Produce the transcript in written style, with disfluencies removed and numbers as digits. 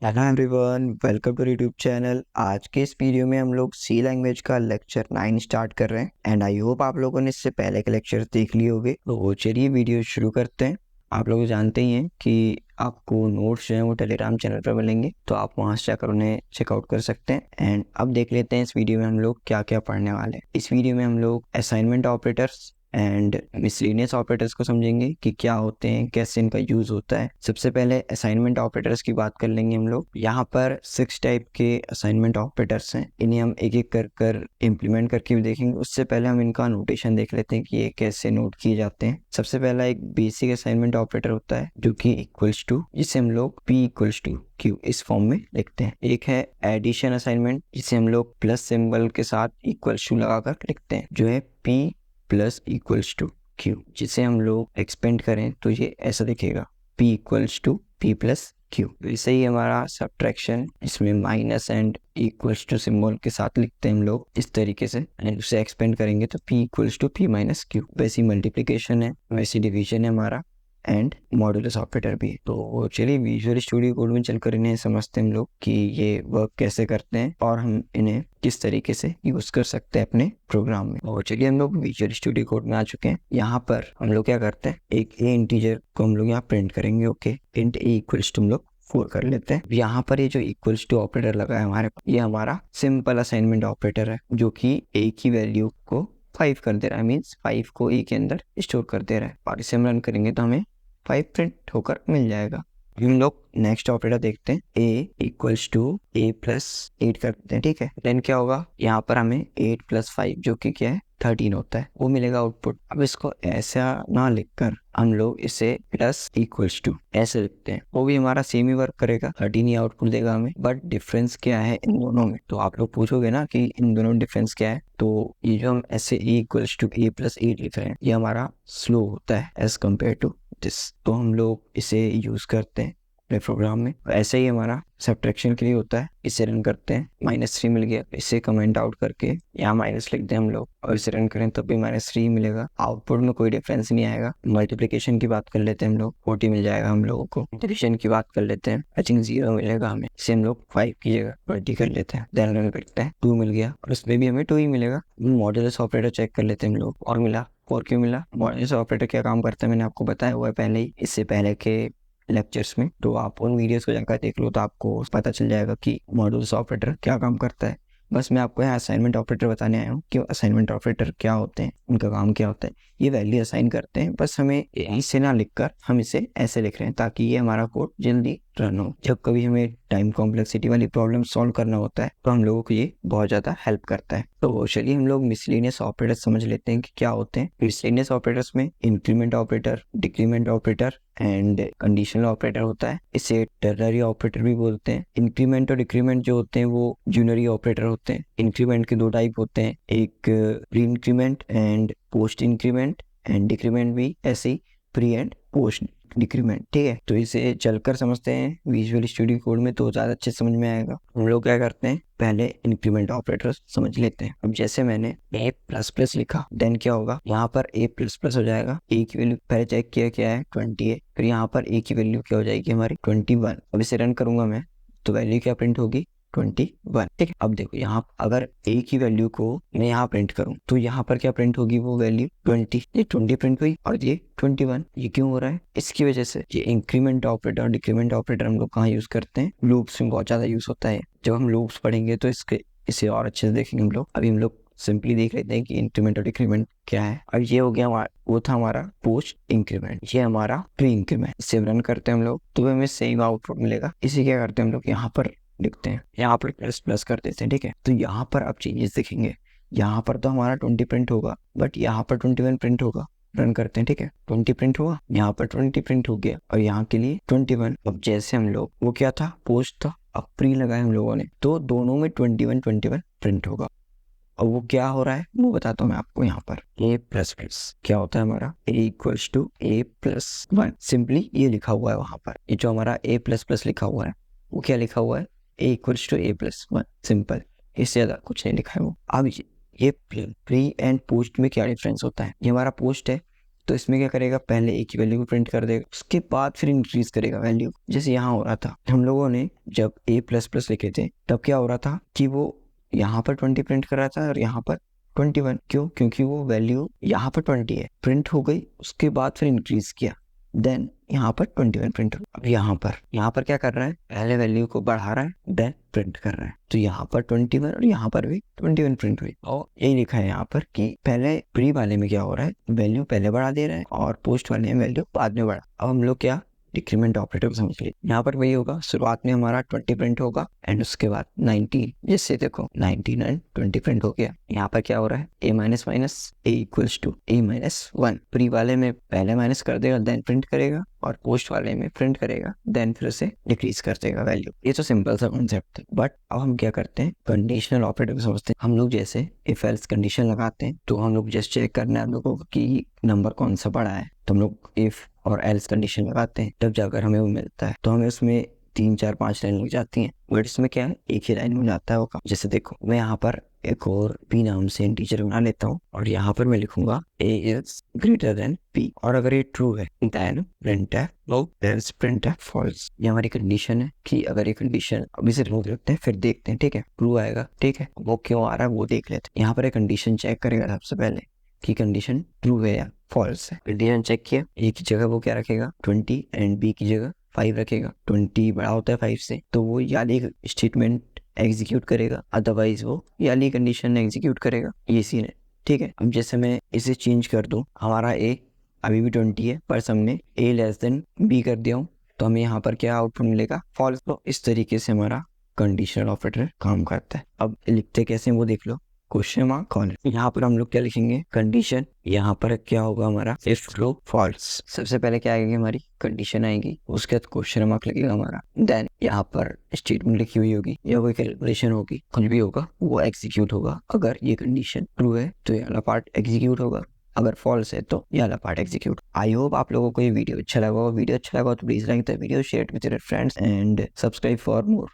Hello everyone, welcome to YouTube channel. आज के इस वीडियो में हम लोग सी लैंग्वेज का लेक्चर 9 स्टार्ट कर रहे हैं एंड आई होप आप लोगों ने इससे पहले के लेक्चर देख लिए होंगे। तो चलिए वीडियो शुरू करते हैं। आप लोग जानते ही हैं कि आपको नोट्स जो हैं वो टेलीग्राम चैनल पर मिलेंगे, तो आप वहां से जाकर उन्हें चेकआउट कर सकते हैं। एंड अब देख लेते हैं इस वीडियो में हम लोग क्या क्या पढ़ने वाले हैं। इस वीडियो में हम लोग assignment operators and miscellaneous operators को समझेंगे कि क्या होते हैं, कैसे इनका यूज होता है। सबसे पहले असाइनमेंट ऑपरेटर्स की बात कर लेंगे हम लोग। यहाँ पर 6 टाइप के असाइनमेंट ऑपरेटर्स हैं, इन्हें हम एक एक कर कर इम्प्लीमेंट करके भी देखेंगे। उससे पहले हम इनका नोटेशन देख लेते हैं कि ये कैसे नोट किए जाते हैं। सबसे पहला एक बेसिक असाइनमेंट ऑपरेटर होता है जो कि इक्वल्स टू, जिसे हम लोग P इक्वल्स टू Q इस फॉर्म में लिखते हैं। एक है एडिशन असाइनमेंट, जिसे हम लोग प्लस सिंबल के साथ इक्वल्स टू लगाकर लिखते हैं, जो है P plus equals to Q। जिसे हम लोग एक्सपेंड करें तो ये ऐसा दिखेगा, P equals to P plus Q। वैसे ही हमारा सब्ट्रैक्शन, इसमें minus and equals to symbol के साथ लिखते हैं हम लोग इस तरीके से, एंड उसे एक्सपेंड करेंगे तो P equals to P minus Q। वैसी मल्टीप्लीकेशन है, वैसी डिवीजन है हमारा, एंड मॉड्यूलस ऑपरेटर भी है। तो चलिए विजुअल स्टूडियो कोड में चलकर इन्हें समझते हैं हम लोग कि ये वर्क कैसे करते हैं और हम इन्हें किस तरीके से यूज कर सकते हैं अपने प्रोग्राम में। और चलिए हम लोग विजुअल स्टूडियो कोड में आ चुके हैं। यहाँ पर हम लोग क्या करते हैं, एक ए इंटीजर को हम लोग यहाँ प्रिंट करेंगे। Okay, int a equals to हम लोग 4 कर लेते हैं। यहाँ पर ये जो इक्वल्स टू ऑपरेटर लगा है हमारे पास, ये हमारा सिंपल असाइनमेंट ऑपरेटर है जो कि ए की वैल्यू को 5 कर दे रहा है, मीन्स 5 को ए के अंदर स्टोर कर दे रहा है। और इसे हम रन करेंगे तो हमें 5 प्रिंट होकर मिल जाएगा। हम लोग नेक्स्ट ऑपरेटर देखते हैं, a equals to a plus 8 कर देते हैं। ठीक है, देन क्या होगा, यहाँ पर हमें 8 प्लस 5 जो कि क्या है 13 होता है, वो मिलेगा आउटपुट। अब इसको ऐसा ना लिखकर हम लोग इसे प्लस इक्वल्स टू ऐसे लिखते हैं, वो भी हमारा सेम ही वर्क करेगा, 13 ही आउटपुट देगा हमें। बट डिफरेंस क्या है इन दोनों में, तो आप लोग पूछोगे ना कि इन दोनों डिफरेंस क्या है। तो ये जो हम ऐसे a equals to a plus 8 लिख रहे हैं, ये हमारा स्लो होता है एज कम्पेयर टू दिस, तो हम लोग इसे यूज करते हैं अपने प्रोग्राम में। ऐसे ही हमारा सब्ट्रैक्शन के लिए होता है, इसे रन करते हैं, -3 मिल गया, इसे कमेंट आउट करके यहाँ माइनस लिख दें हम लोग, और इसे रन करें तब भी -3 मिलेगा, आउटपुट में कोई डिफरेंस नहीं आएगा। मल्टीप्लिकेशन की बात कर लेते हैं हम लोग, 40 मिल जाएगा हम लोगों को। डिवीजन की बात कर लेते हैं, आई थिंक 0 मिलेगा हमें, इसे हम लोग 5 की जगह 20 कर लेते हैं, देन रन करते हैं, 2 मिल गया, और इसमें भी हमें 2 ही मिलेगा। मॉड्यूलस ऑपरेटर चेक कर लेते हैं हम लोग, और मिला 4 क्यों मिला। मॉड्यूलस ऑपरेटर क्या काम करता है मैंने आपको बताया हुआ है पहले ही, इससे पहले के लेक्चर्स में, तो आप उन वीडियोस को जाकर देख लो तो आपको पता चल जाएगा कि मॉड्यूल्स ऑपरेटर क्या काम करता है। बस मैं आपको यहाँ असाइनमेंट ऑपरेटर बताने आया हूँ कि असाइनमेंट ऑपरेटर क्या होते हैं, उनका काम क्या होता है। ये वैल्यू असाइन करते हैं, बस हमें इसे ना लिखकर हम इसे ऐसे लिख रहे हैं ताकि ये हमारा कोड जल्दी रन हो। जब कभी हमें टाइम कॉम्प्लेक्सिटी वाली प्रॉब्लम सॉल्व करना होता है तो हम लोगों को ये बहुत ज़्यादा हेल्प करता है। तो चलिए हम लोग मिसलेनियस ऑपरेटर्स समझ लेते हैं कि क्या होते हैं। मिसलेनियस ऑपरेटर्स में increment operator, decrement operator and conditional operator होता है। इसे टर्नरी ऑपरेटर भी बोलते हैं। इंक्रीमेंट और डिक्रीमेंट जो होते हैं वो यूनरी ऑपरेटर होते हैं। इंक्रीमेंट के 2 टाइप होते हैं, एक pre increment and post increment, and decrement भी ऐसे ही, प्री एंड पोस्ट डिक्रीमेंट। ठीक है, तो इसे चलकर समझते हैं विजुअल स्टूडियो कोड में तो ज़्यादा अच्छे समझ में आएगा। हम लोग क्या करते हैं, पहले इंक्रीमेंट ऑपरेटर समझ लेते हैं। अब जैसे मैंने a प्लस प्लस लिखा, देन क्या होगा, यहाँ पर a प्लस प्लस हो जाएगा, a की वैल्यू पहले चेक किया क्या है 20 है, फिर यहाँ पर a की वैल्यू क्या हो जाएगी हमारी 21। अब इसे रन करूंगा मैं तो वैल्यू क्या प्रिंट होगी 21। ठीक है, अब देखो यहाँ अगर a की वैल्यू को मैं यहाँ प्रिंट करूँ तो यहाँ पर क्या प्रिंट होगी, वो वैल्यू 20, ये 20 प्रिंट हुई और ये 21। ये क्यों हो रहा है, इसकी वजह से ये इंक्रीमेंट ऑपरेटर और डिक्रीमेंट ऑपरेटर हम लोग कहाँ यूज करते हैं, लूप्स में बहुत ज्यादा यूज होता है। जब हम लूप्स पढ़ेंगे तो इसे और अच्छे से देखेंगे हम लोग। अभी हम लोग सिंपली देख लेते हैं कि इंक्रीमेंट और डिक्रीमेंट क्या है। अब ये हो गया वो था हमारा पोस्ट इंक्रीमेंट, ये हमारा प्री इंक्रीमेंट। इसे रन करते हैं हम लोग तो हमें सेम आउटपुट मिलेगा। इसे क्या करते हैं हम लोग, यहाँ पर लिखते हैं, यहाँ पर प्लस प्लस कर देते हैं। ठीक है, तो यहाँ पर आप चेंजेस देखेंगे, यहाँ पर तो हमारा 20 प्रिंट होगा, बट यहाँ पर 21 प्रिंट होगा। रन करते हैं, ठीक है, 20 प्रिंट हुआ, यहाँ पर 20 प्रिंट हो गया, और यहाँ के लिए 21। अब जैसे हम लोग, वो क्या था, पोस्ट था, अब प्री लगाए हम लोगों ने, तो दोनों में 21 प्रिंट होगा। और वो क्या हो रहा है वो बताता हूँ मैं आपको। यहाँ पर a प्लस प्लस क्या होता है हमारा, a equals to a plus 1, simply ये लिखा हुआ है वहां पर। ये जो हमारा a प्लस प्लस लिखा हुआ है वो क्या लिखा हुआ है, a equals to a plus 1, simple, इससे ज्यादा कुछ नहीं लिखा है वो। अब ये प्री एंड पोस्ट में क्या डिफरेंस होता है, ये हमारा पोस्ट है तो इसमें क्या करेगा, पहले एक ही वैल्यू को प्रिंट कर देगा, उसके बाद फिर इंक्रीज करेगा वैल्यू। जैसे यहाँ हो रहा था, हम लोगों ने जब a++ लिखे थे तब क्या हो रहा था कि वो यहाँ पर 20 प्रिंट कर रहा था और यहाँ पर 21। क्यों? क्योंकि वो वैल्यू यहाँ पर 20 है, प्रिंट हो गई, उसके बाद फिर इंक्रीज किया, देन यहाँ पर 21 प्रिंट हो। अब यहाँ पर क्या कर रहा है, पहले वैल्यू को बढ़ा रहा है, देन प्रिंट कर रहा है। तो यहाँ पर 21 और यहाँ पर भी 21 प्रिंट हुई। और यही लिखा है यहाँ पर कि पहले प्री वाले में क्या हो रहा है, वैल्यू पहले बढ़ा दे रहा है और पोस्ट वाले में वैल्यू बाद में बढ़ा। अब हम लोग क्या डिक्रीमेंट ऑपरेटर को समझ लिए। यहाँ पर वही होगा, शुरुआत में हमारा 20 प्रिंट होगा एंड उसके बाद 19। जैसे देखो 19 एंड 20 प्रिंट हो गया। यहाँ पर क्या हो रहा है, a minus minus a equals to a minus 1। Pre वाले में पहले माइनस कर देगा, देन प्रिंट करेगा, और पोस्ट वाले में प्रिंट करेगा, देन फिर से डिक्रीज कर देगा वैल्यू। ये तो सिंपल सा कॉन्सेप्ट है। बट अब हम क्या करते हैं, कंडीशनल ऑपरेटर को समझते हैं। हम लोग जैसे इफ एल्स कंडीशन लगाते हैं तो हम लोग जस्ट चेक करना है हम लोगों को कि नंबर कौन सा बड़ा है, तो हम लोग इफ और एल्स कंडीशन लगाते हैं, तब जाकर हमें वो मिलता है। तो हमें उसमें 3 4 5 लाइन लग जाती हैं, बट इसमें क्या है, एक ही लाइन में जाता है वो काम। जैसे देखो मैं यहाँ पर एक और p नाम से इंटीजर बना लेता हूँ और यहाँ पर मैं लिखूंगा a is greater than p, और अगर ये ट्रू है then printf false। ये हमारी कंडीशन है कि अगर ये कंडीशन, अभी से रोक रखते हैं फिर देखते हैं, ठीक है, ट्रू आएगा, ठीक है, वो क्यों आ रहा है वो देख लेते हैं। यहाँ पर एक कंडीशन चेक करेगा सबसे पहले कि कंडीशन ट्रू है या फॉल्स है। कंडीशन चेक किया, ए की जगह वो क्या रखेगा 20 एंड बी की जगह 5 रखेगा। 20 बड़ा होता है 5 से, तो वो याली स्टेटमेंट एग्जीक्यूट करेगा, अदरवाइज वो याली कंडीशन एग्जीक्यूट करेगा। ये सीन है, ठीक है। अब जैसे मैं इसे चेंज कर दूं, हमारा ए अभी भी 20 है, पर हमने a लेस देन b कर दिया हूँ, तो हमें यहाँ पर क्या आउटपुट मिलेगा, फॉल्स। तो इस तरीके से हमारा कंडीशनल ऑपरेटर काम करता है। अब लिखते कैसे वो देख लो, क्वेश्चन मार्क कॉलन। यहाँ पर हम लोग क्या लिखेंगे, कंडीशन, यहाँ पर क्या होगा हमारा इफ ट्रू फॉल्स। सबसे पहले क्या आएगी, हमारी कंडीशन आएगी, उसके बाद क्वेश्चन मार्क लगेगा हमारा, देन यहाँ पर स्टेटमेंट लिखी हुई होगी या कोई कैलकुलेशन होगी, कुछ भी होगा वो एग्जीक्यूट होगा। अगर ये कंडीशन ट्रू है तो ये वाला पार्ट एग्जीक्यूट होगा, अगर फॉल्स है तो ये वाला पार्ट एग्जीक्यूट। आई होप आप लोगों को ये वीडियो अच्छा लगा हो। वीडियो अच्छा लगा हो तो please like the video, share with your friends and subscribe for more.